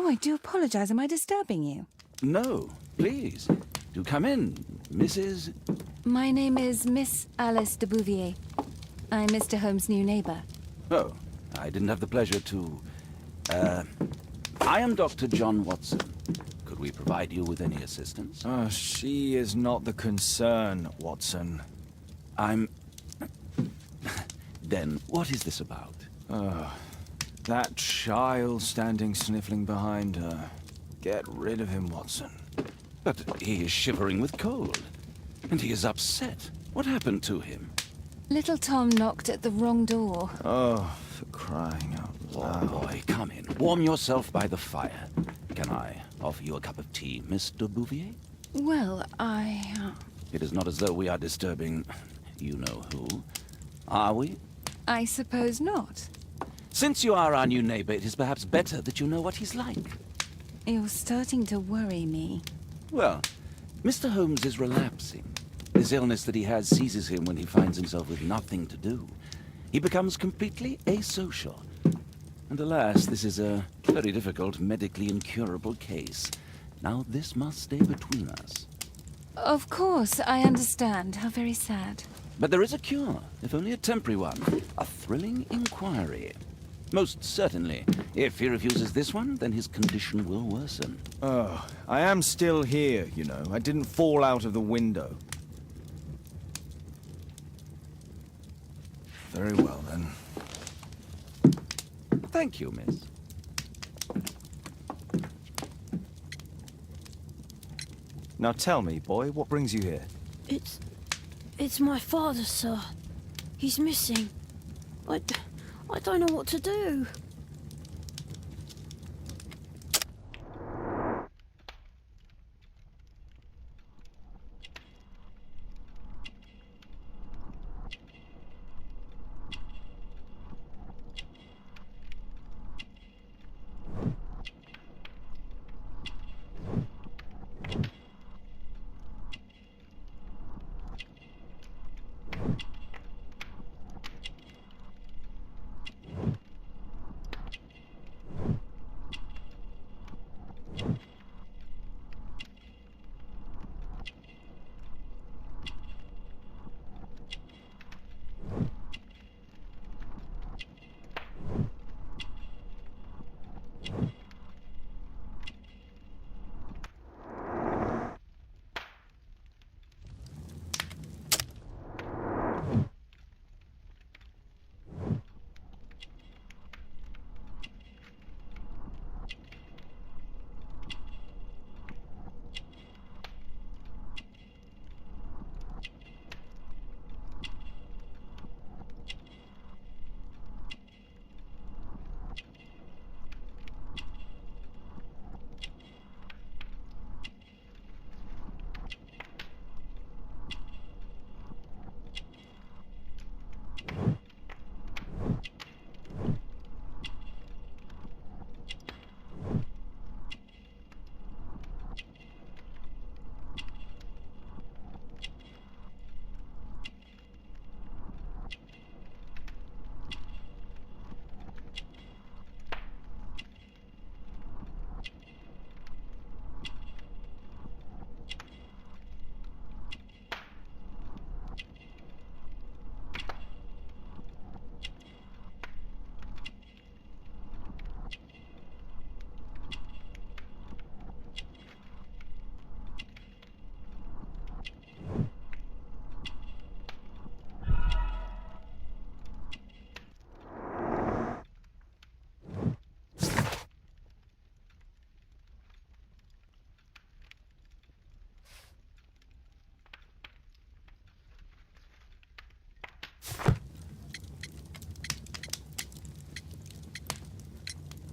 I do apologize. Am I disturbing you? No, please. Do come in, Mrs. My name is Miss Alice de Bouvier. I'm Mr. Holmes' new neighbor. Oh, I didn't have the pleasure to... I am Dr. John Watson. Could we provide you with any assistance? She is not the concern, Watson. Then, what is this about? That child standing sniffling behind her. Get rid of him, Watson. But he is shivering with cold. And he is upset. What happened to him? Little Tom knocked at the wrong door. Oh, for crying out loud. Oh, boy, come in. Warm yourself by the fire. Can I offer you a cup of tea, Mr. Bouvier? Well, It is not as though we are disturbing you-know-who, are we? I suppose not. Since you are our new neighbor, it is perhaps better that you know what he's like. You're starting to worry me. Well, Mr. Holmes is relapsing. This illness that he has seizes him when he finds himself with nothing to do. He becomes completely asocial. And alas, this is a very difficult, medically incurable case. Now this must stay between us. Of course, I understand. How very sad. But there is a cure, if only a temporary one. A thrilling inquiry. Most certainly. If he refuses this one, then his condition will worsen. Oh, I am still here, you know. I didn't fall out of the window. Very well, then. Thank you, miss. Now tell me, boy, what brings you here? It's my father, sir. He's missing. I don't know what to do.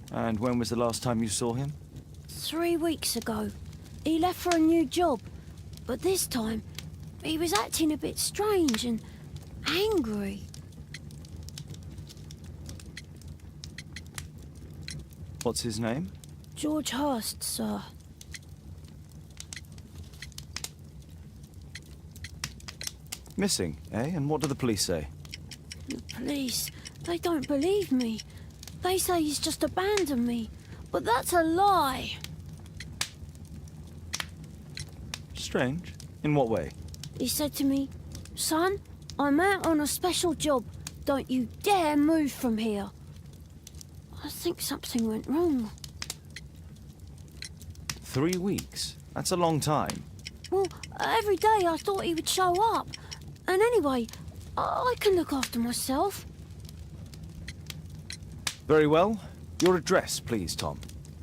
And when was the last time you saw him? 3 weeks ago. He left for a new job. But this time, he was acting a bit strange and angry. What's his name? George Hurst, sir. Missing, eh? And what do the police say? The police, they don't believe me. They say he's just abandoned me. But that's a lie. Strange. In what way? He said to me, "Son, I'm out on a special job. Don't you dare move from here." I think something went wrong. 3 weeks? That's a long time. Well, every day I thought he would show up. And anyway, I can look after myself. Very well. Your address, please, Tom.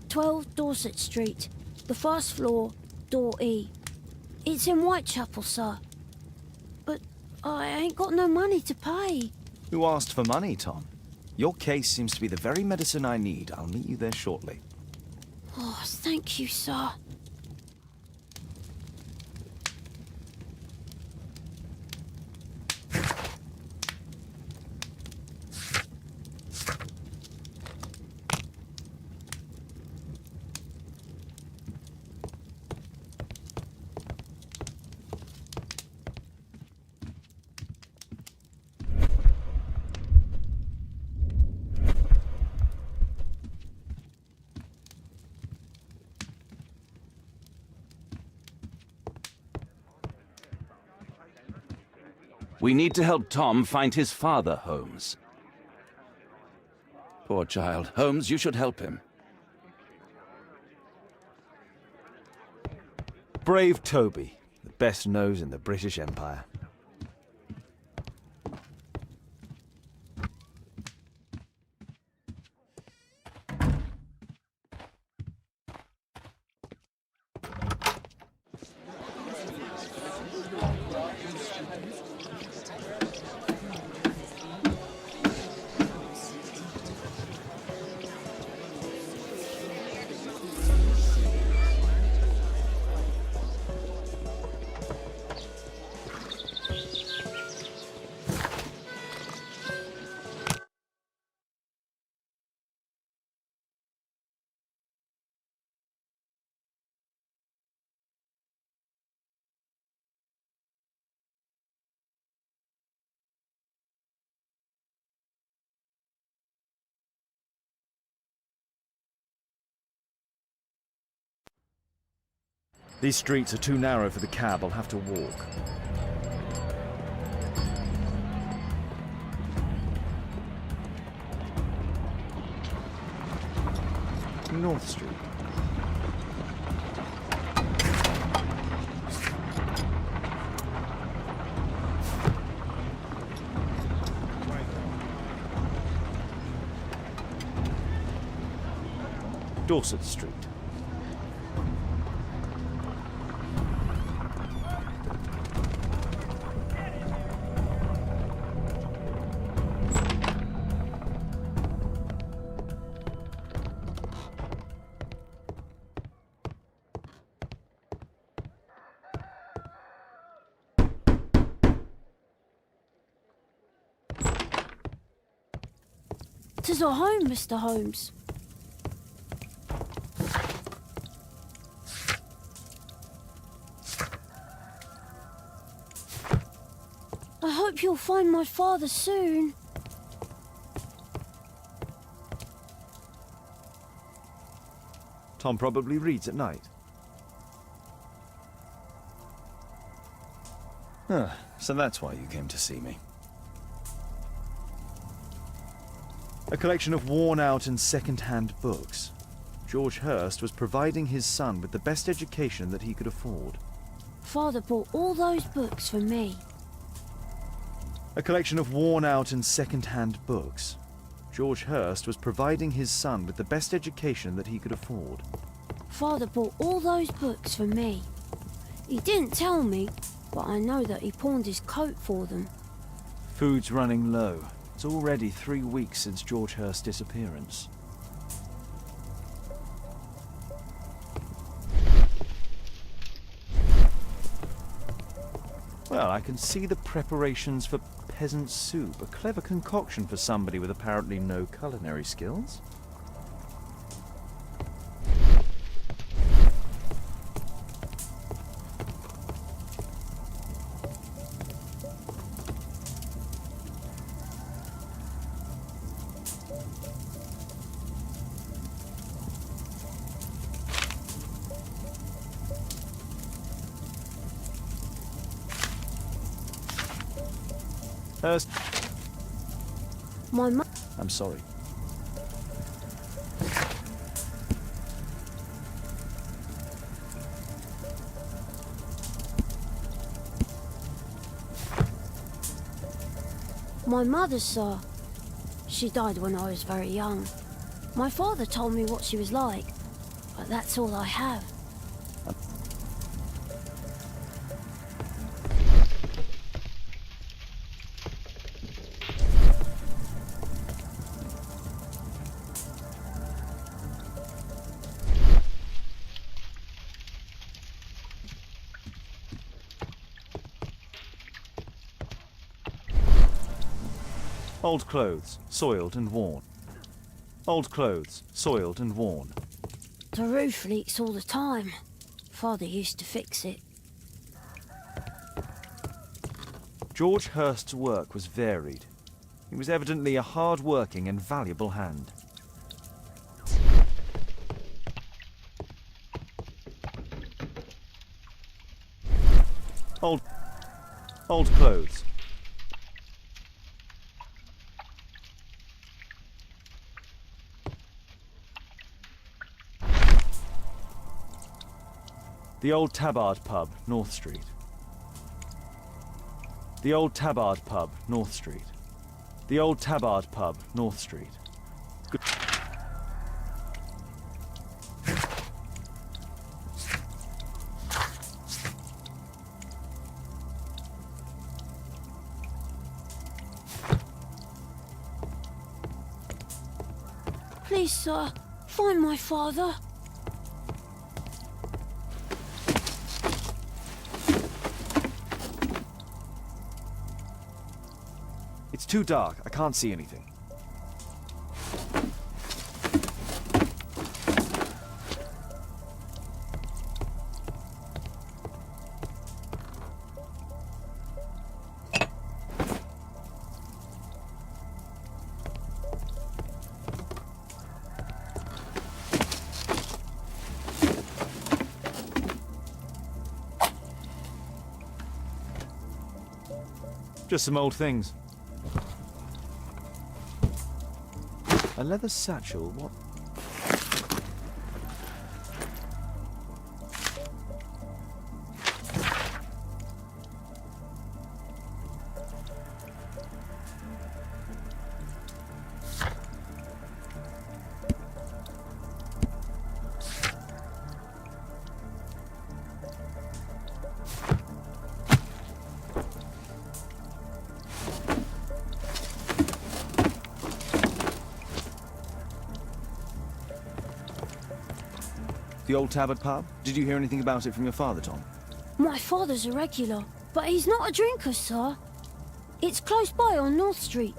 12 Dorset Street, the first floor, door E. It's in Whitechapel, sir. But I ain't got no money to pay. Who asked for money, Tom? Your case seems to be the very medicine I need. I'll meet you there shortly. Oh, thank you, sir. We need to help Tom find his father, Holmes. Poor child. Holmes, you should help him. Brave Toby, the best nose in the British Empire. These streets are too narrow for the cab. I'll have to walk. North Street. Dorset Street. Tis our home, Mr. Holmes. I hope you'll find my father soon. Tom probably reads at night. So that's why you came to see me. A collection of worn-out and second-hand books. George Hurst was providing his son with the best education that he could afford. Father bought all those books for me. A collection of worn-out and second-hand books. George Hurst was providing his son with the best education that he could afford. Father bought all those books for me. He didn't tell me, but I know that he pawned his coat for them. Food's running low. It's already 3 weeks since George Hurst's disappearance. Well, I can see the preparations for peasant soup, a clever concoction for somebody with apparently no culinary skills. Hurst. My mu- I'm sorry. My mother, sir. She died when I was very young. My father told me what she was like, but that's all I have. Old clothes, soiled and worn. Old clothes, soiled and worn. The roof leaks all the time. Father used to fix it. George Hurst's work was varied. He was evidently a hard-working and valuable hand. Old clothes. The Old Tabard Pub, North Street. The Old Tabard Pub, North Street. The Old Tabard Pub, North Street. Good. Please, sir, find my father. It's too dark. I can't see anything. Just some old things. A leather satchel, what? The Old Tabard Pub? Did you hear anything about it from your father, Tom? My father's a regular, but he's not a drinker, sir. It's close by on North Street.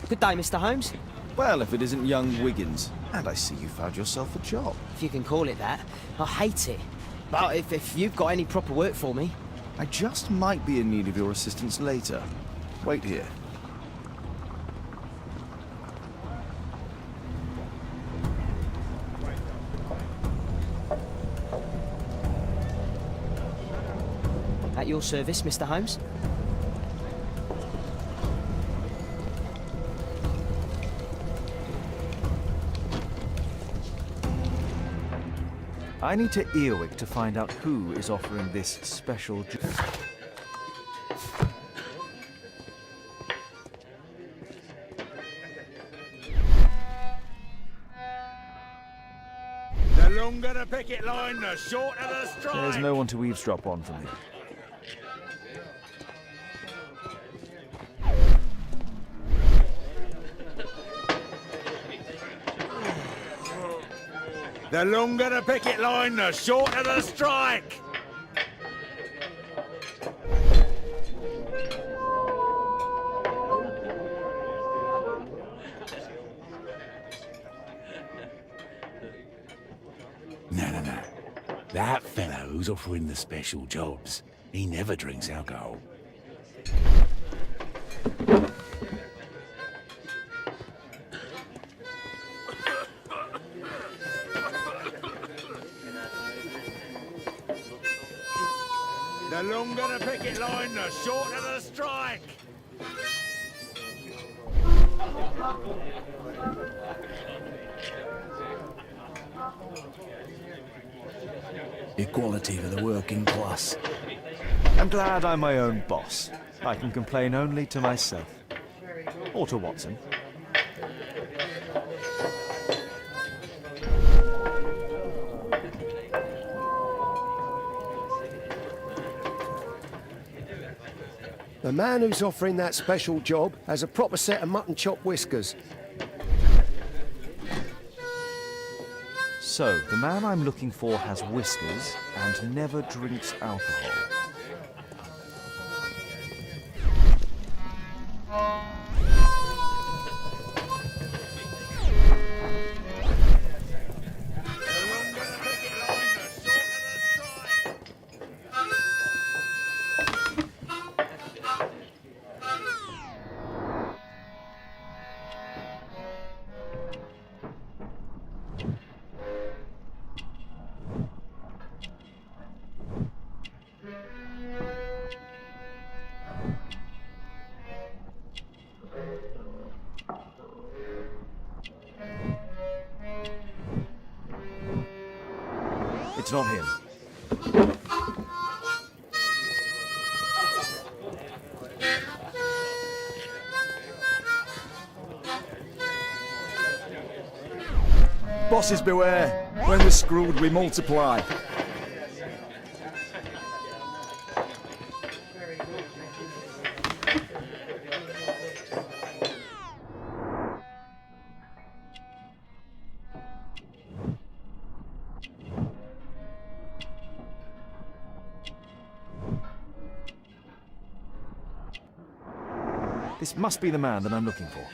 Good day, Mr. Holmes. Well, if it isn't young Wiggins. And I see you found yourself a job. If you can call it that. I hate it. But if you've got any proper work for me... I just might be in need of your assistance later. Wait here. At your service, Mr. Holmes. I need to earwig to find out who is offering this special job. The longer the picket line, the shorter the strike. There's no one to eavesdrop on for me. The longer the picket line, the shorter the strike. No. That fellow who's offering the special jobs, he never drinks alcohol. The longer the picket line, the shorter the strike. Equality for the working class. I'm glad I'm my own boss. I can complain only to myself. Or to Watson. The man who's offering that special job has a proper set of mutton chop whiskers. So, the man I'm looking for has whiskers and never drinks alcohol. It's not him. Bosses beware. When we're screwed, we multiply. This must be the man that I'm looking for.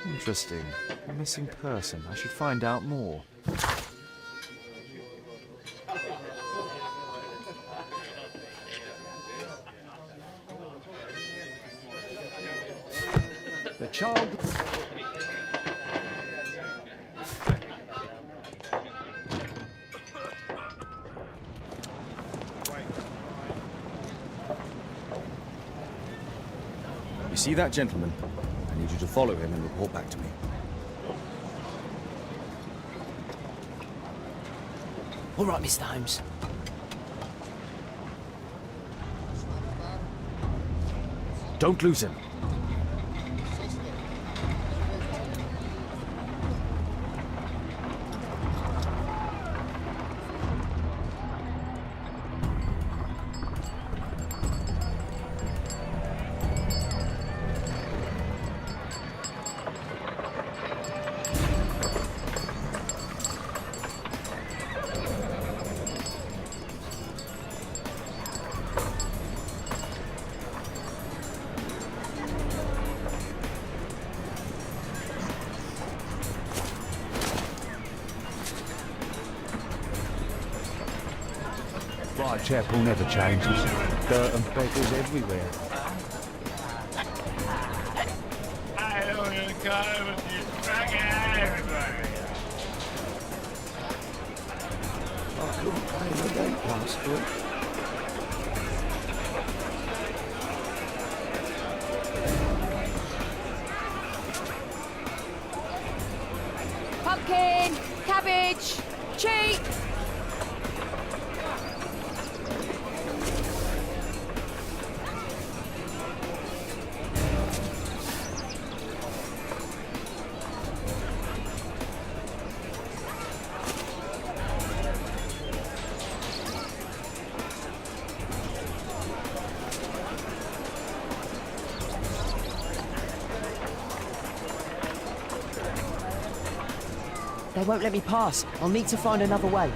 Interesting. A missing person. I should find out more. The child... You see that gentleman? I need you to follow him and report back to me. All right, Mr. Holmes. Don't lose him. Whitechapel never changes. Dirt and beggars everywhere. I couldn't pay the rent last week. Cabbage! Cheap! They won't let me pass. I'll need to find another way.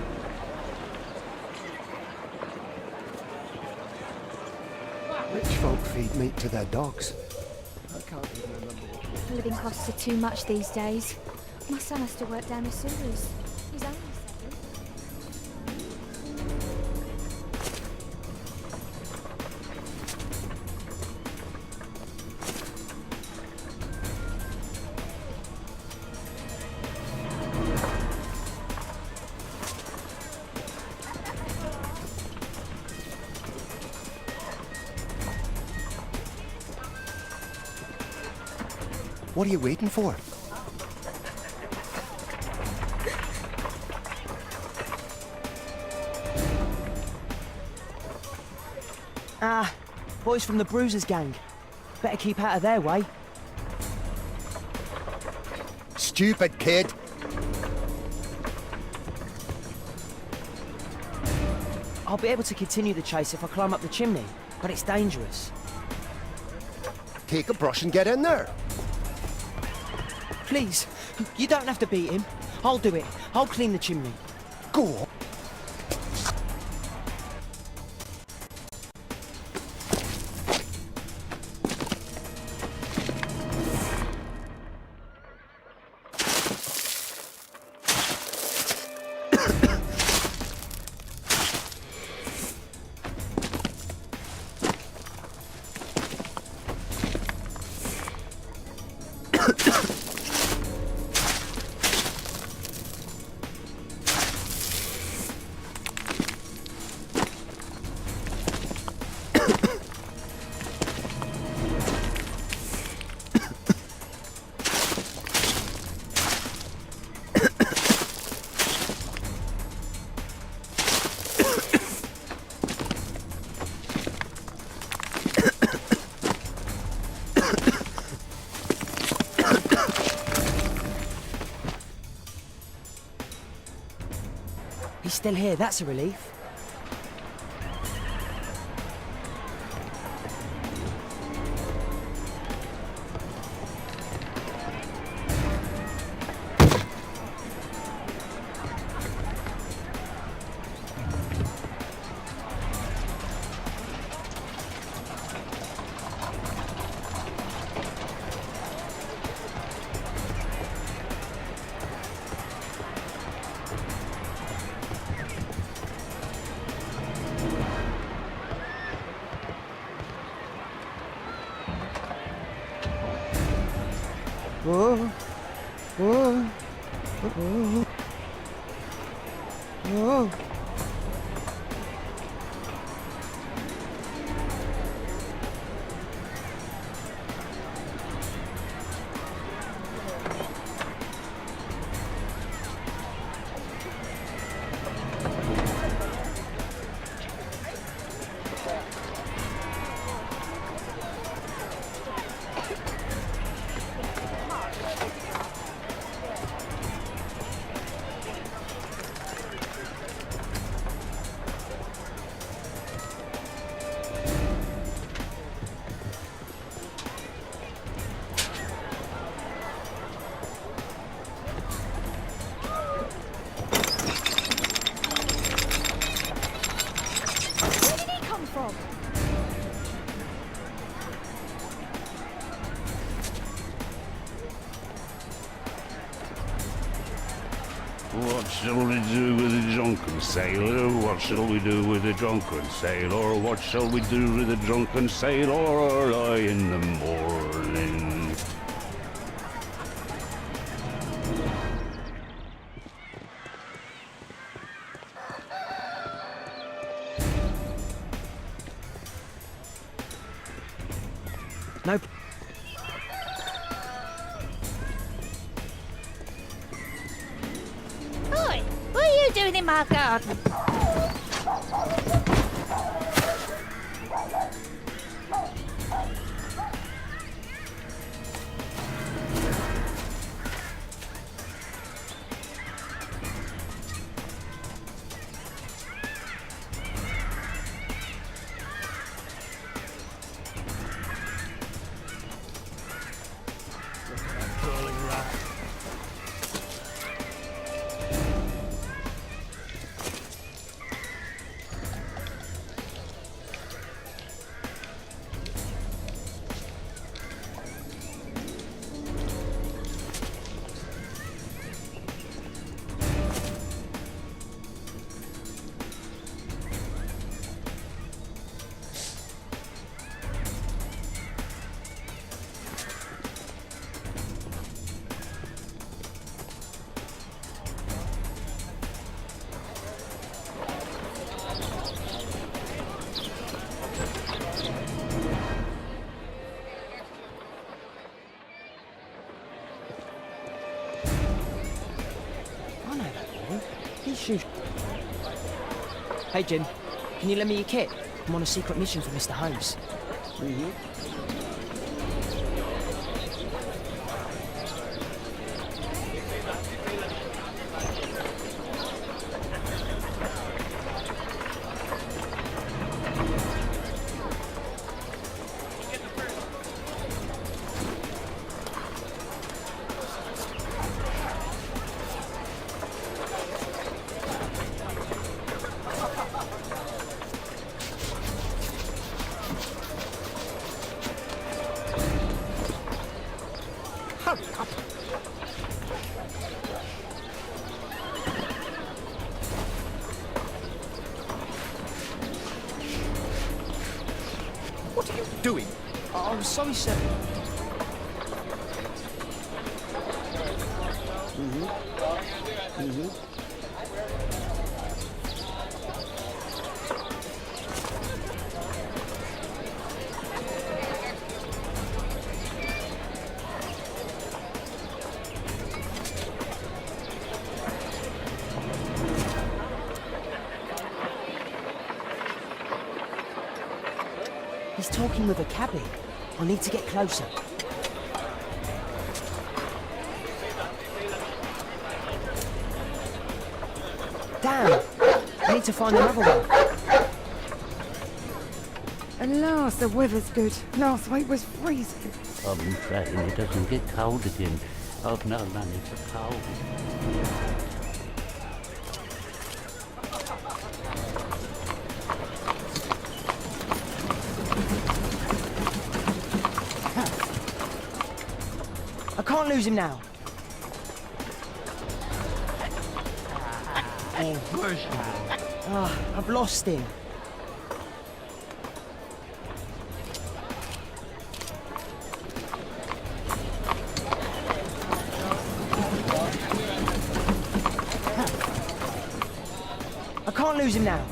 Rich folk feed meat to their dogs. I can't even remember what... Living costs are too much these days. My son has to work down the sewers. He's only 7. What are you waiting for? Ah, boys from the Bruisers gang. Better keep out of their way. Stupid kid! I'll be able to continue the chase if I climb up the chimney, but it's dangerous. Take a brush and get in there. Please, you don't have to beat him. I'll do it. I'll clean the chimney. Go on. He's still here, that's a relief. Whoa. Whoa. Whoa. Whoa. What shall we do with a drunken sailor? What shall we do with a drunken sailor? What shall we do with a drunken sailor early in the morning? No. you doing in my garden? Hey, Jim. Can you lend me your kit? I'm on a secret mission for Mr. Holmes. What are you doing? Oh, I'm sorry, sir. He's talking with a cabbie. I need to get closer. Damn! I need to find another one. At last the weather's good. Last week was freezing. I'm praying it doesn't get cold again. I've no money for cold. I can't lose him now. I've lost him. I can't lose him now.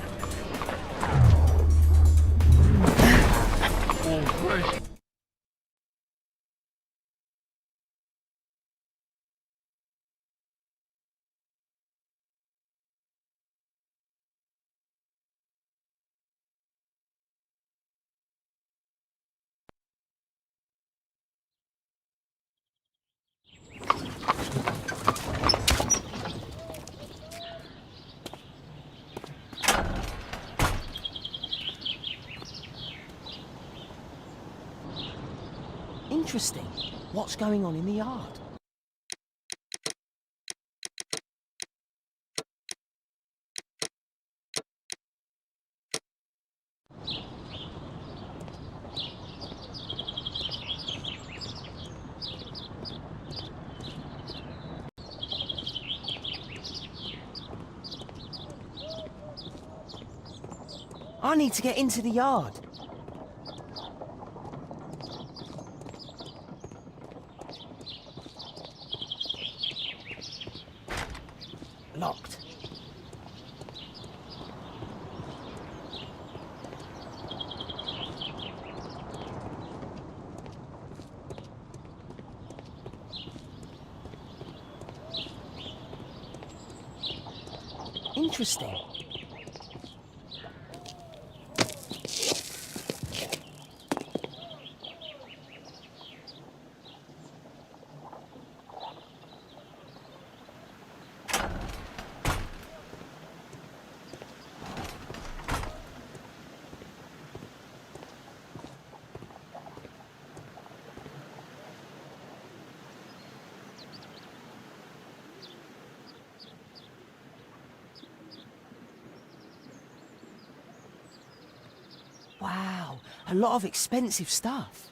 Interesting. What's going on in the yard? I need to get into the yard. Locked. Interesting. Wow, a lot of expensive stuff.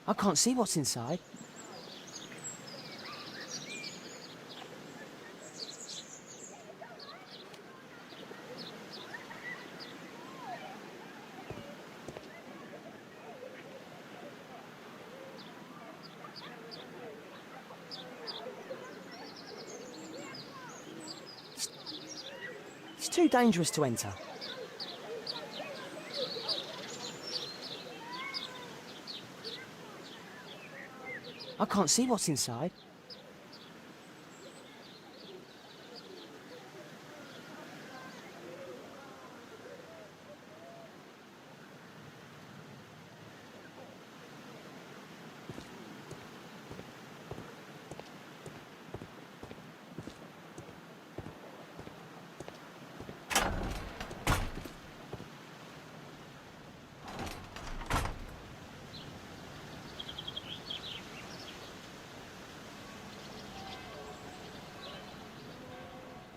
I can't see what's inside. It's too dangerous to enter. I can't see what's inside.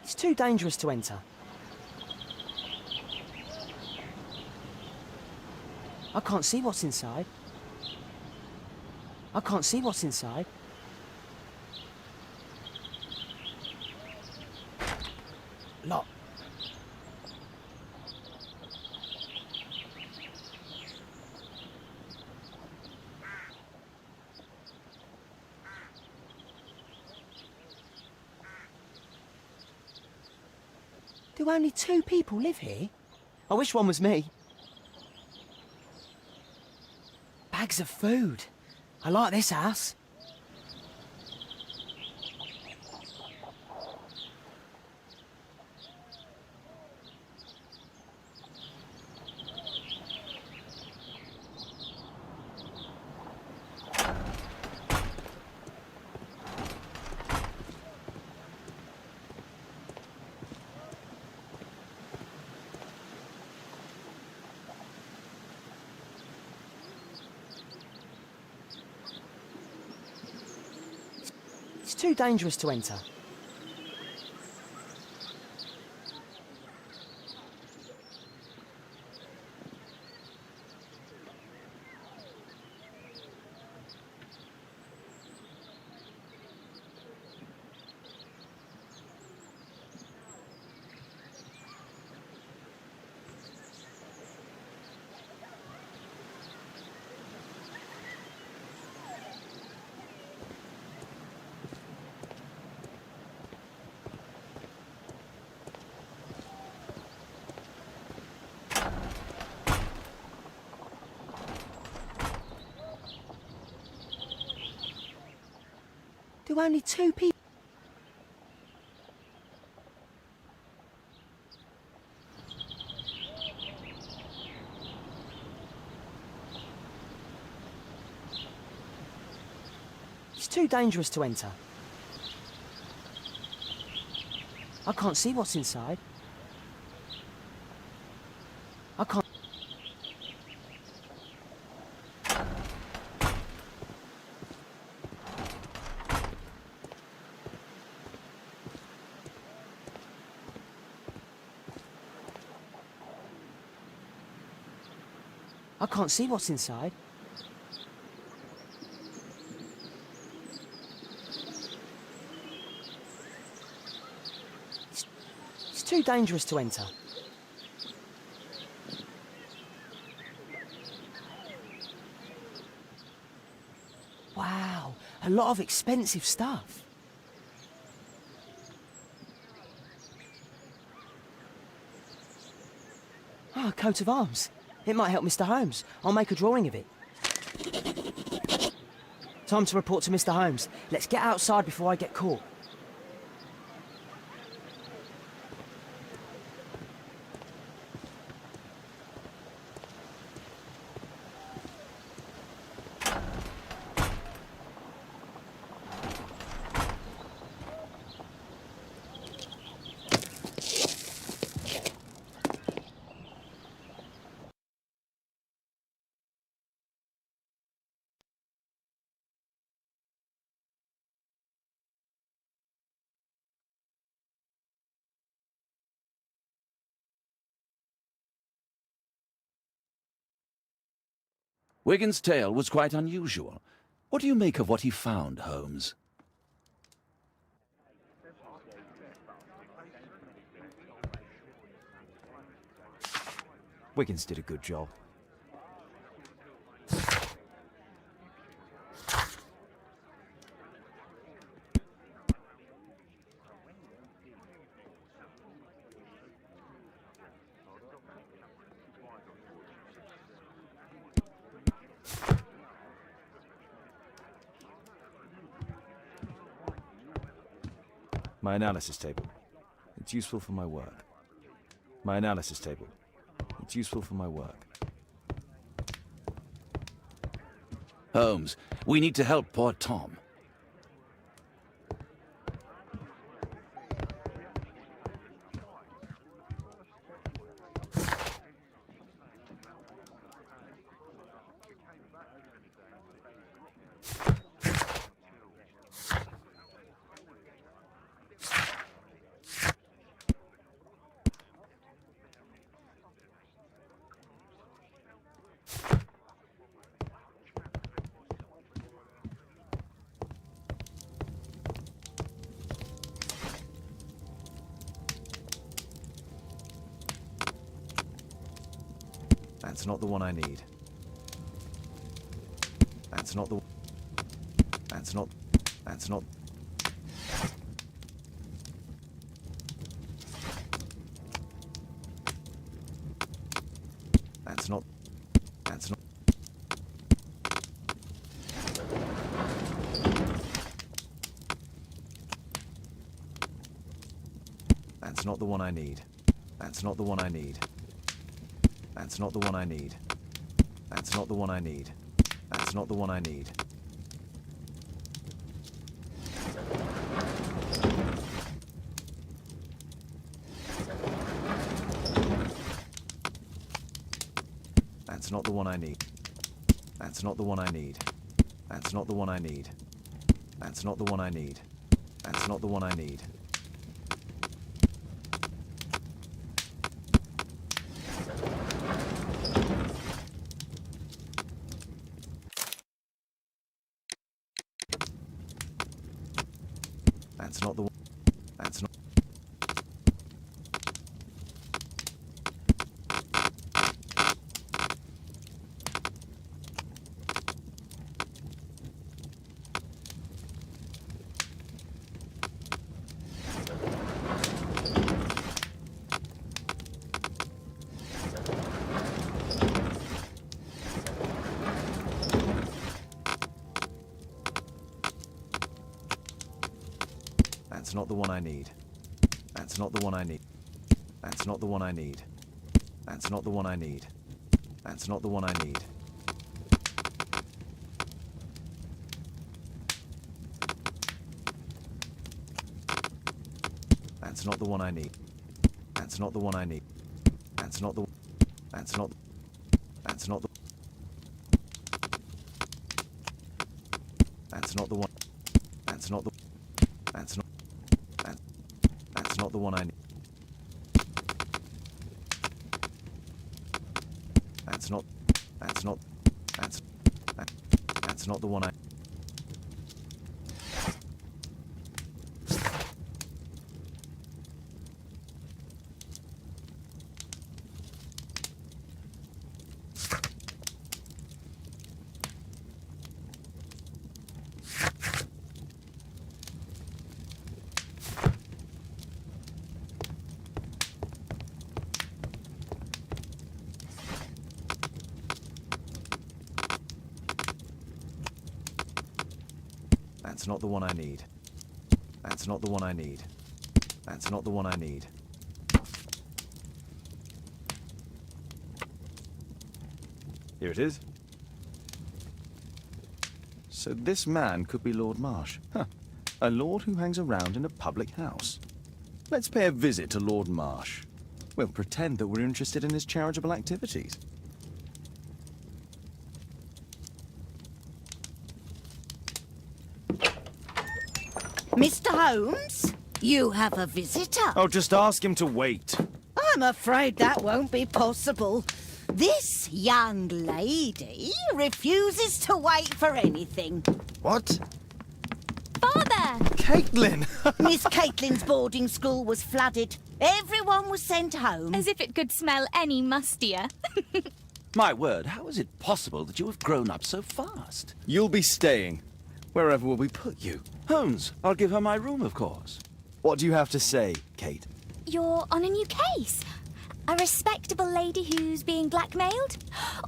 It's too dangerous to enter. I can't see what's inside. I can't see what's inside. Lock. Do only 2 people live here? I wish one was me. Bags of food. I like this house. It's too dangerous to enter. Do only 2 people... It's too dangerous to enter. I can't see what's inside. I can't... I can't see what's inside. It's too dangerous to enter. Wow, a lot of expensive stuff. Ah, a coat of arms. It might help Mr. Holmes. I'll make a drawing of it. Time to report to Mr. Holmes. Let's get outside before I get caught. Wigan's tale was quite unusual. What do you make of what he found, Holmes? Wiggins did a good job. My analysis table. It's useful for my work. My analysis table. It's useful for my work. Holmes, we need to help poor Tom. That's not the one I need. That's not the... That's not... That's not... That's not... That's not... That's not the one I need. That's not the one I need. That's not the one I need. That's not the one I need. That's not the one I need. That's not the one I need. That's not the one I need. That's not the one I need. That's not the one I need. That's not the one I need. That's not the one. That's not. That's not the one I need. That's not the one I need. That's not the one I need. That's not the one I need. That's not the one I need. That's not the one I need. That's not the one I need. That's not the. That's not. That's not the. That's not the one. That's not the. That's not. That's not the one I need. That's not. That's not. That's not the one I. That's not the one I need. That's not the one I need. That's not the one I need. Here it is. So this man could be Lord Marsh. Huh. A lord who hangs around in a public house. Let's pay a visit to Lord Marsh. We'll pretend that we're interested in his charitable activities. Mr. Holmes, you have a visitor. Oh, just ask him to wait. I'm afraid that won't be possible. This young lady refuses to wait for anything. What? Father! Caitlin! Miss Caitlin's boarding school was flooded. Everyone was sent home. As if it could smell any mustier. My word, how is it possible that you have grown up so fast? You'll be staying. Wherever will we put you? Holmes, I'll give her my room, of course. What do you have to say, Kate? You're on a new case. A respectable lady who's being blackmailed?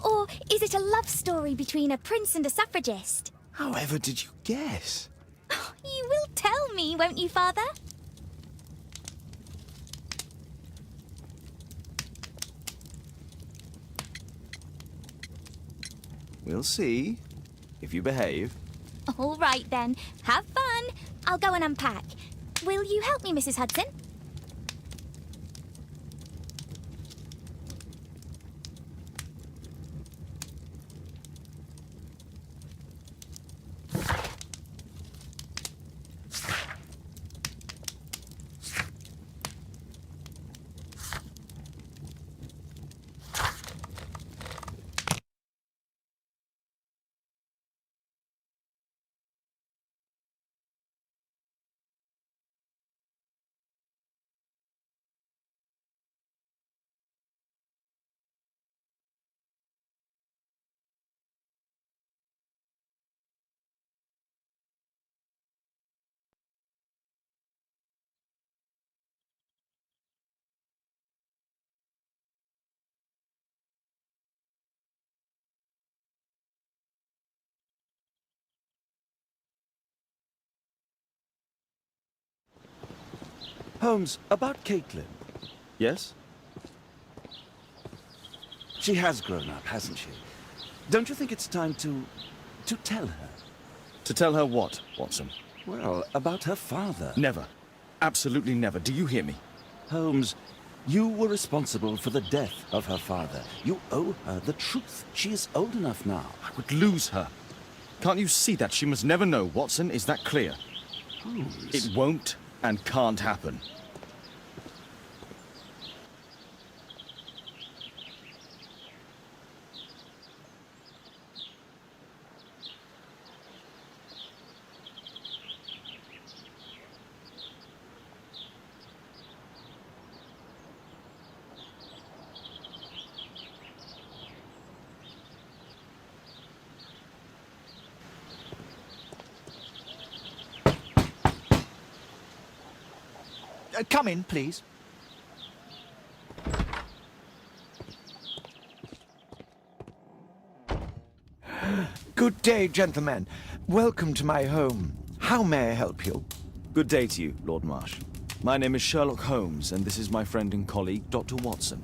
Or is it a love story between a prince and a suffragist? However did you guess? You will tell me, won't you, Father? We'll see. If you behave. All right, then. Have fun. I'll go and unpack. Will you help me, Mrs. Hudson? Holmes, about Caitlin. Yes? She has grown up, hasn't she? Don't you think it's time to tell her? To tell her what, Watson? Well, about her father. Never. Absolutely never. Do you hear me? Holmes, you were responsible for the death of her father. You owe her the truth. She is old enough now. I would lose her. Can't you see that? She must never know, Watson. Is that clear? Holmes. It won't and can't happen. Come in, please. Good day, gentlemen. Welcome to my home. How may I help you? Good day to you, Lord Marsh. My name is Sherlock Holmes, and this is my friend and colleague, Dr. Watson.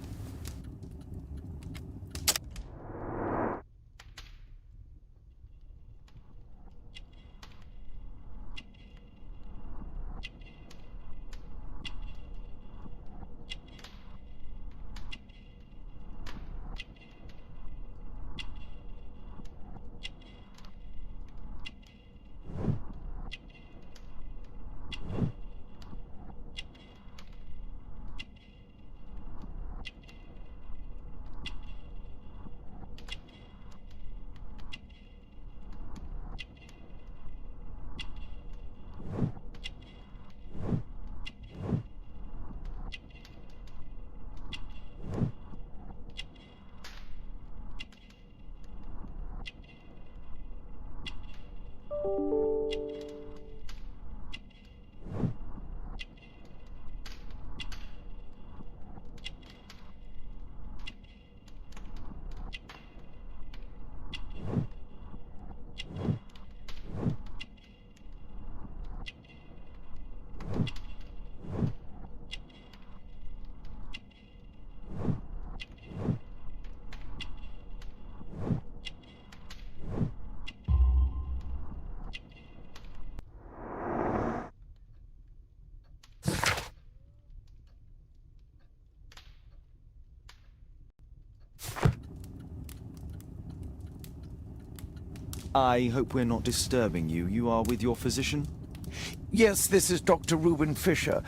I hope we're not disturbing you. You are with your physician? Yes, this is Dr. Reuben Fisher.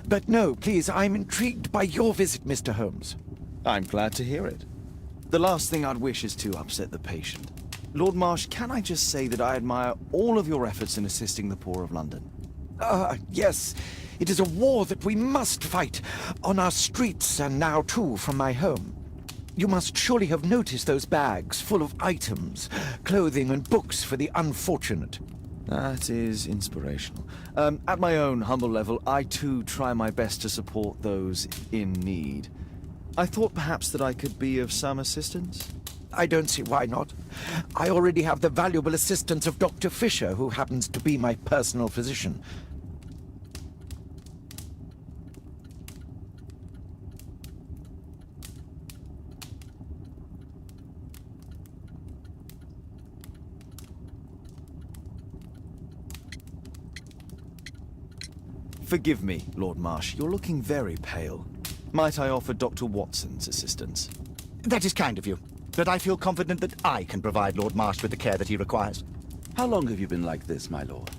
But no, please, I'm intrigued by your visit, Mr. Holmes. I'm glad to hear it. The last thing I'd wish is to upset the patient. Lord Marsh, can I just say that I admire all of your efforts in assisting the poor of London? Yes. It is a war that we must fight, on our streets and now too from my home. You must surely have noticed those bags full of items, clothing and books for the unfortunate. That is inspirational. At my own humble level, I too try my best to support those in need. I thought perhaps that I could be of some assistance. I don't see why not. I already have the valuable assistance of Dr. Fisher, who happens to be my personal physician. Forgive me, Lord Marsh. You're looking very pale. Might I offer Dr. Watson's assistance? That is kind of you, but I feel confident that I can provide Lord Marsh with the care that he requires. How long have you been like this, my lord?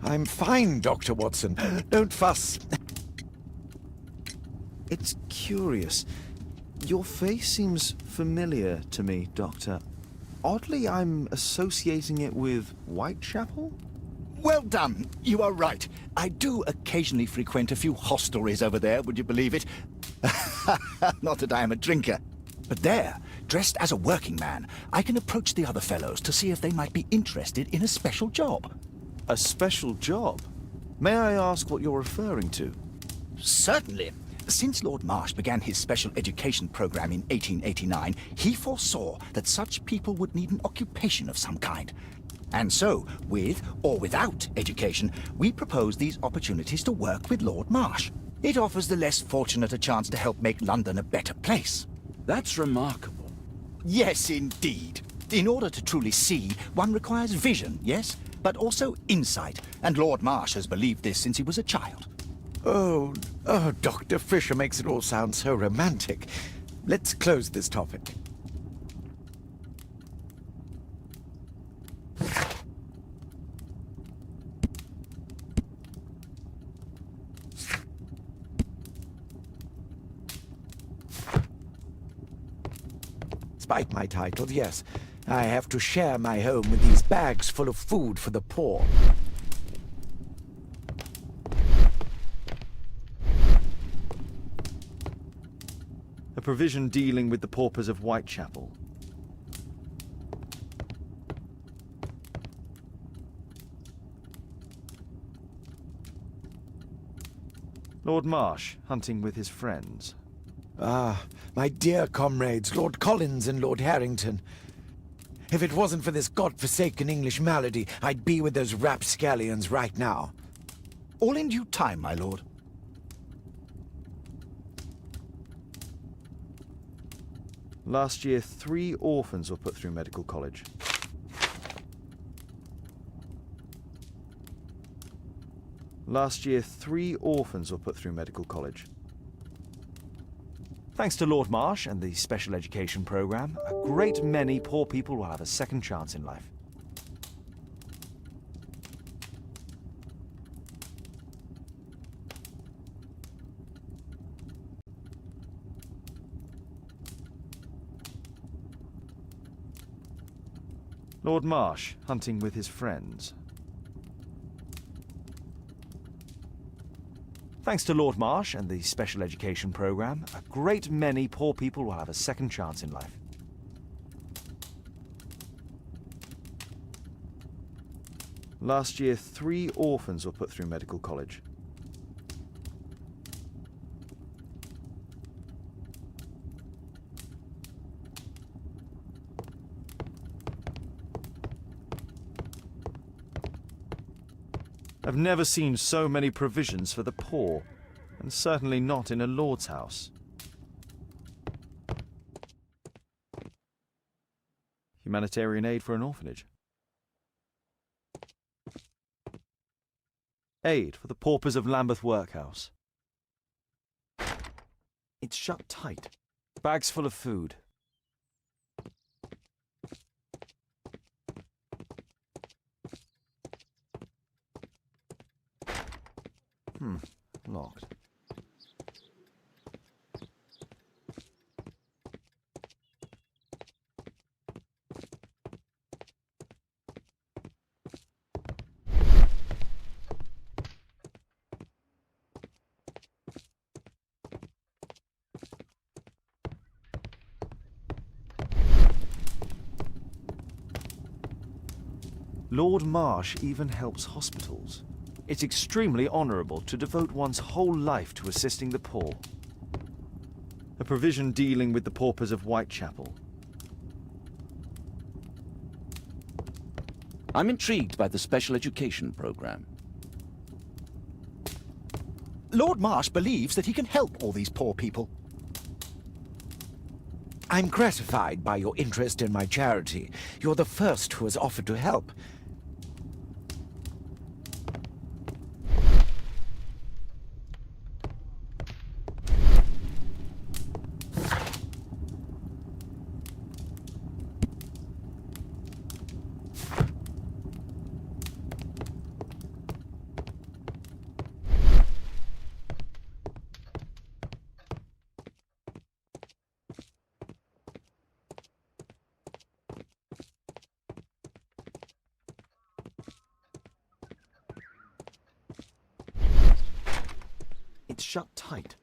I'm fine, Dr. Watson. Don't fuss. It's curious. Your face seems familiar to me, Doctor. Oddly, I'm associating it with Whitechapel? Well done. You are right. I do occasionally frequent a few hostelries over there, would you believe it? Not that I am a drinker. But there, dressed as a working man, I can approach the other fellows to see if they might be interested in a special job. A special job? May I ask what you're referring to? Certainly. Since Lord Marsh began his special education program in 1889, he foresaw that such people would need an occupation of some kind. And so, with or without education, we propose these opportunities to work with Lord Marsh. It offers the less fortunate a chance to help make London a better place. That's remarkable. Yes, indeed. In order to truly see, one requires vision, yes? But also insight. And Lord Marsh has believed this since he was a child. Oh, Dr. Fisher makes it all sound so romantic. Let's close this topic. Despite my title, yes, I have to share my home with these bags full of food for the poor. A provision dealing with the paupers of Whitechapel. Lord Marsh, hunting with his friends. Ah, my dear comrades, Lord Collins and Lord Harrington. If it wasn't for this godforsaken English malady, I'd be with those rapscallions right now. All in due time, my lord. Last year, 3 orphans were put through medical college. Last year, 3 orphans were put through medical college. Thanks to Lord Marsh and the special education program, a great many poor people will have a second chance in life. Lord Marsh, hunting with his friends. Thanks to Lord Marsh and the special education program, a great many poor people will have a second chance in life. Last year, 3 orphans were put through medical college. I've never seen so many provisions for the poor, and certainly not in a lord's house. Humanitarian aid for an orphanage. Aid for the paupers of Lambeth Workhouse. It's shut tight. Bags full of food. Lord Marsh even helps hospitals. It's extremely honourable to devote one's whole life to assisting the poor. A provision dealing with the paupers of Whitechapel. I'm intrigued by the special education program. Lord Marsh believes that he can help all these poor people. I'm gratified by your interest in my charity. You're the first who has offered to help. It's shut tight.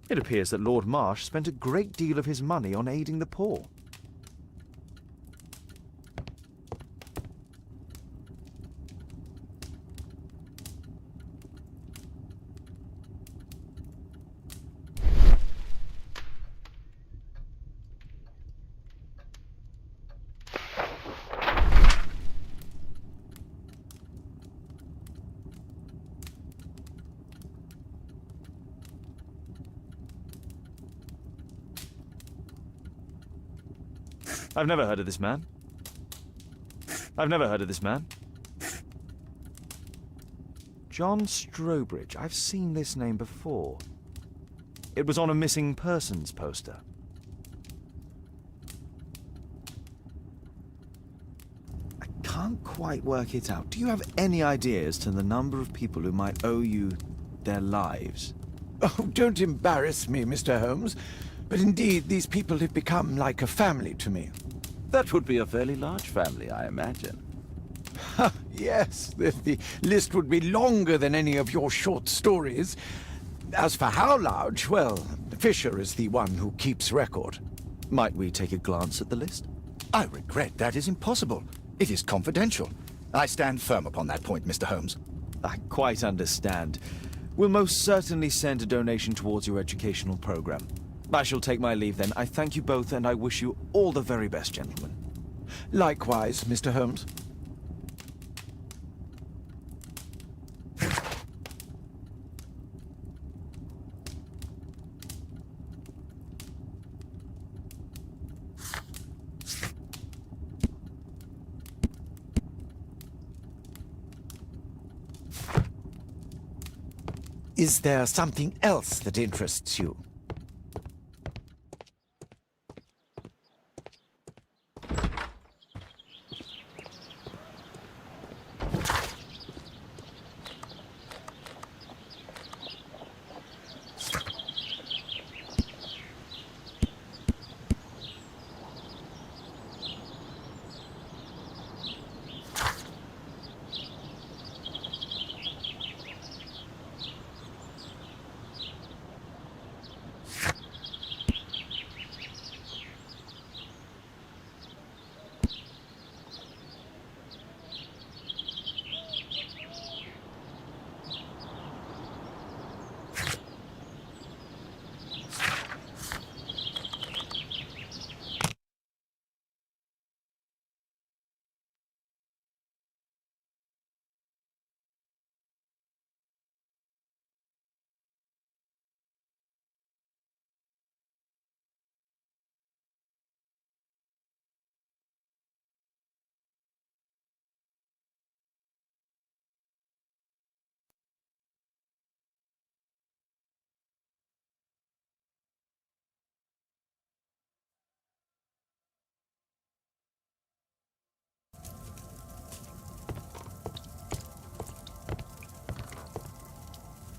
It appears that Lord Marsh spent a great deal of his money on aiding the poor. I've never heard of this man. I've never heard of this man. John Strobridge. I've seen this name before. It was on a missing persons poster. I can't quite work it out. Do you have any idea as to the number of people who might owe you their lives? Oh, don't embarrass me, Mr. Holmes. But indeed, these people have become like a family to me. That would be a fairly large family, I imagine. Yes, the list would be longer than any of your short stories. As for how large, well, Fisher is the one who keeps record. Might we take a glance at the list? I regret that is impossible. It is confidential. I stand firm upon that point, Mr. Holmes. I quite understand. We'll most certainly send a donation towards your educational program. I shall take my leave then. I thank you both and I wish you all the very best, gentlemen. Likewise, Mr. Holmes. Is there something else that interests you?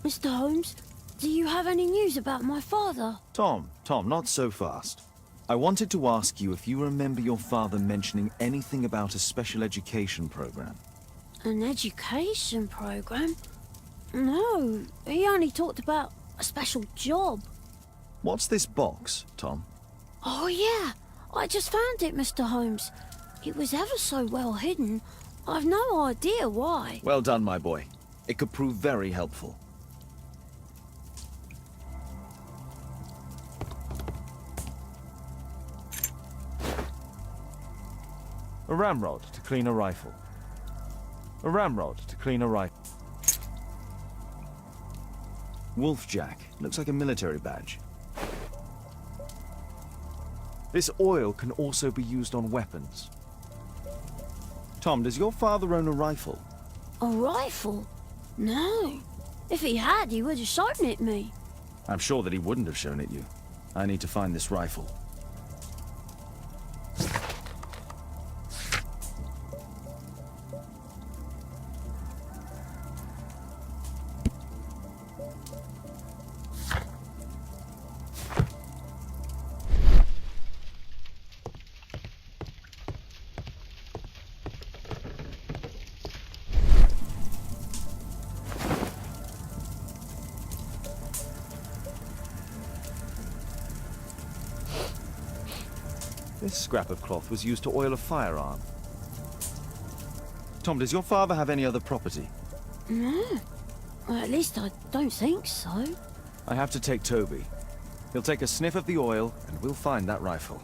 Mr. Holmes, do you have any news about my father? Tom, not so fast. I wanted to ask you if you remember your father mentioning anything about a special education program. An education program? No, he only talked about a special job. What's this box, Tom? Oh yeah, I just found it, Mr. Holmes. It was ever so well hidden. I've no idea why. Well done, my boy. It could prove very helpful. A ramrod to clean a rifle. A ramrod to clean a rifle. Wolfjack. Looks like a military badge. This oil can also be used on weapons. Tom, does your father own a rifle? A rifle? No. If he had, he would have shown it me. I'm sure that he wouldn't have shown it you. I need to find this rifle. This scrap of cloth was used to oil a firearm. Tom, does your father have any other property? No. Well, at least I don't think so. I have to take Toby. He'll take a sniff of the oil, and we'll find that rifle.